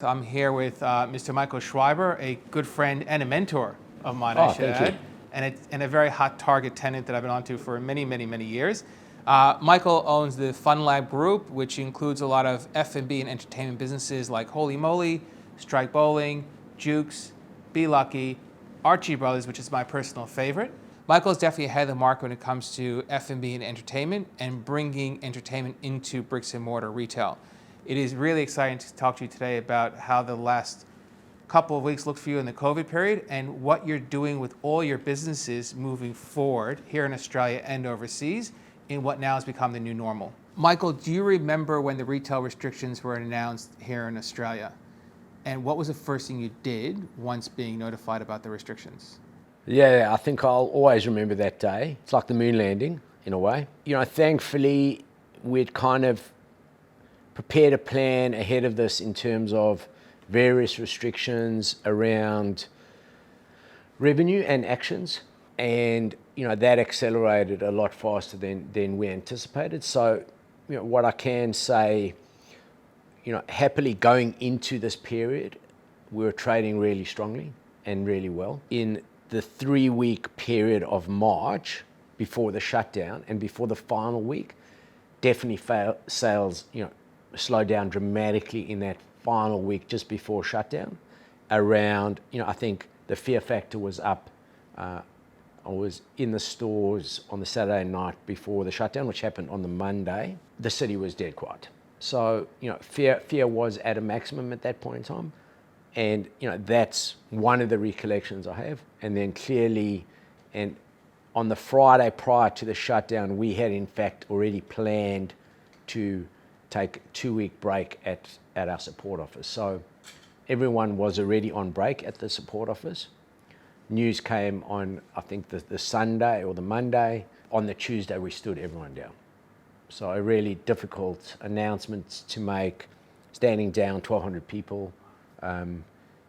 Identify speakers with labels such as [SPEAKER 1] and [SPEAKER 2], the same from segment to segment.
[SPEAKER 1] I'm here with Mr. Michael Schreiber, a good friend and a mentor of mine,
[SPEAKER 2] Oh,
[SPEAKER 1] I should
[SPEAKER 2] thank
[SPEAKER 1] add,
[SPEAKER 2] you.
[SPEAKER 1] and a very hot target tenant that I've been onto for many, many, many years. Michael owns the Fun Lab Group, which includes a lot of F&B and entertainment businesses like Holy Moly, Strike Bowling, Jukes, Be Lucky, Archie Brothers, which is my personal favorite. Michael is definitely ahead of the market when it comes to F&B and entertainment and bringing entertainment into bricks and mortar retail. It is really exciting to talk to you today about how the last couple of weeks looked for you in the COVID period and what you're doing with all your businesses moving forward here in Australia and overseas in what now has become the new normal. Michael, do you remember when the retail restrictions were announced here in Australia? And what was the first thing you did once being notified about the restrictions?
[SPEAKER 2] Yeah, I think I'll always remember that day. It's like the moon landing in a way. Thankfully, we'd kind of prepared a plan ahead of this in terms of various restrictions around revenue and actions. And, that accelerated a lot faster than we anticipated. So, what I can say, happily going into this period, we were trading really strongly and really well. In the 3-week period of March before the shutdown and before the final week, definitely sales, slowed down dramatically in that final week just before shutdown. Around, I think the fear factor was up. I was in the stores on the Saturday night before the shutdown, which happened on the Monday. The city was dead quiet. So, fear was at a maximum at that point in time. And, that's one of the recollections I have. And then clearly, and on the Friday prior to the shutdown, we had in fact already planned to take a 2-week break at our support office. So everyone was already on break at the support office. News came on, I think, the Sunday or the Monday. On the Tuesday, we stood everyone down. So a really difficult announcement to make, standing down 1,200 people,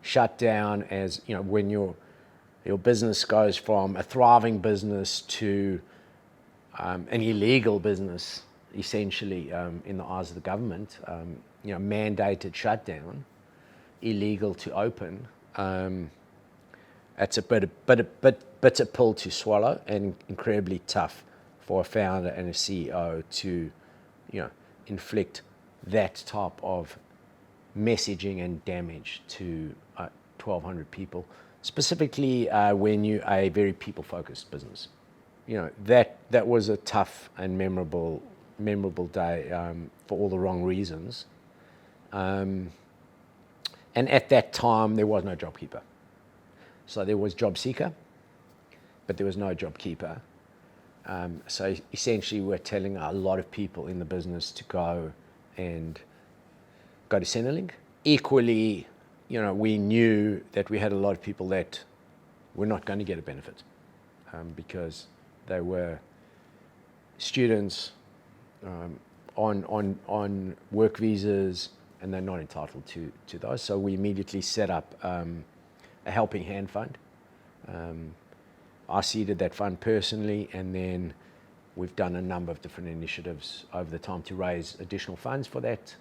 [SPEAKER 2] shut down as, when your business goes from a thriving business to an illegal business, essentially, in the eyes of the government, mandated shutdown, illegal to open. It's a bit a pill to swallow and incredibly tough for a founder and a CEO to, inflict that type of messaging and damage to 1,200 people, specifically when you're a very people-focused business. That was a tough and memorable day for all the wrong reasons. And at that time, there was no JobKeeper. So there was JobSeeker, but there was no JobKeeper. So essentially, we're telling a lot of people in the business to go to Centrelink. Equally, we knew that we had a lot of people that were not going to get a benefit because they were students on work visas and they're not entitled to those. So we immediately set up a helping hand fund. I seeded that fund personally, and then we've done a number of different initiatives over the time to raise additional funds for that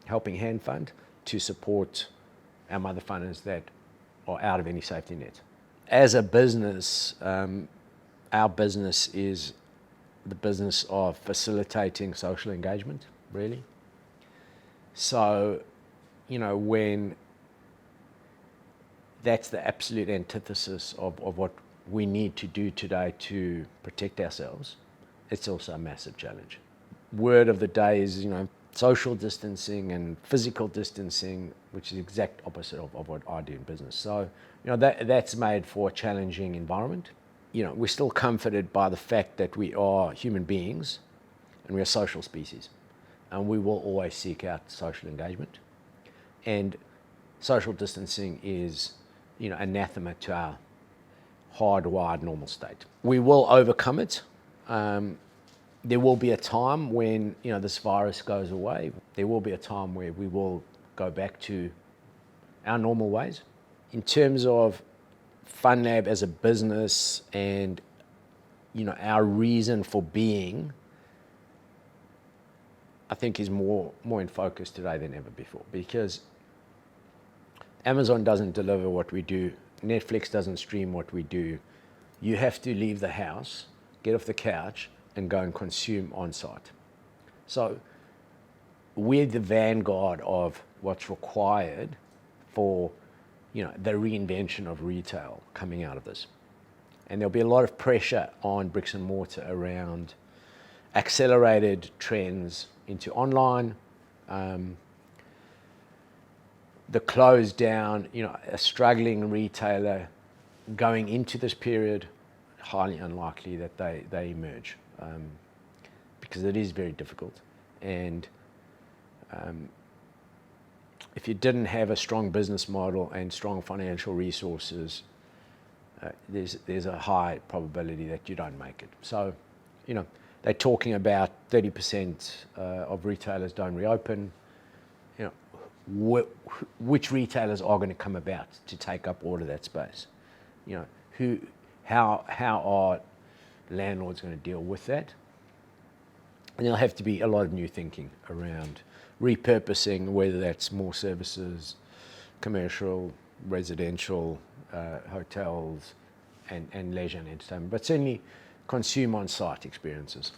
[SPEAKER 2] helping hand fund to support our mother funders that are out of any safety net. As a business, our business is the business of facilitating social engagement, really. So, when that's the absolute antithesis of what we need to do today to protect ourselves, it's also a massive challenge. Word of the day is, social distancing and physical distancing, which is the exact opposite of what I do in business. So, that's made for a challenging environment. We're still comforted by the fact that we are human beings and we're a social species, and we will always seek out social engagement. And social distancing is, anathema to our hardwired normal state. We will overcome it. There will be a time when, this virus goes away. There will be a time where we will go back to our normal ways. In terms of FunLab as a business and, our reason for being, I think is more in focus today than ever before, because Amazon doesn't deliver what we do. Netflix doesn't stream what we do. You have to leave the house, get off the couch, and go and consume on site. So we're the vanguard of what's required for, the reinvention of retail coming out of this. And there'll be a lot of pressure on bricks and mortar around accelerated trends into online, the close down, a struggling retailer going into this period, highly unlikely that they emerge, because it is very difficult. And if you didn't have a strong business model and strong financial resources, there's a high probability that you don't make it. So, they're talking about 30% of retailers don't reopen. Which retailers are going to come about to take up all of that space? How are landlords going to deal with that? And there'll have to be a lot of new thinking around repurposing, whether that's more services, commercial, residential, hotels, and leisure and entertainment, but certainly consume on-site experiences.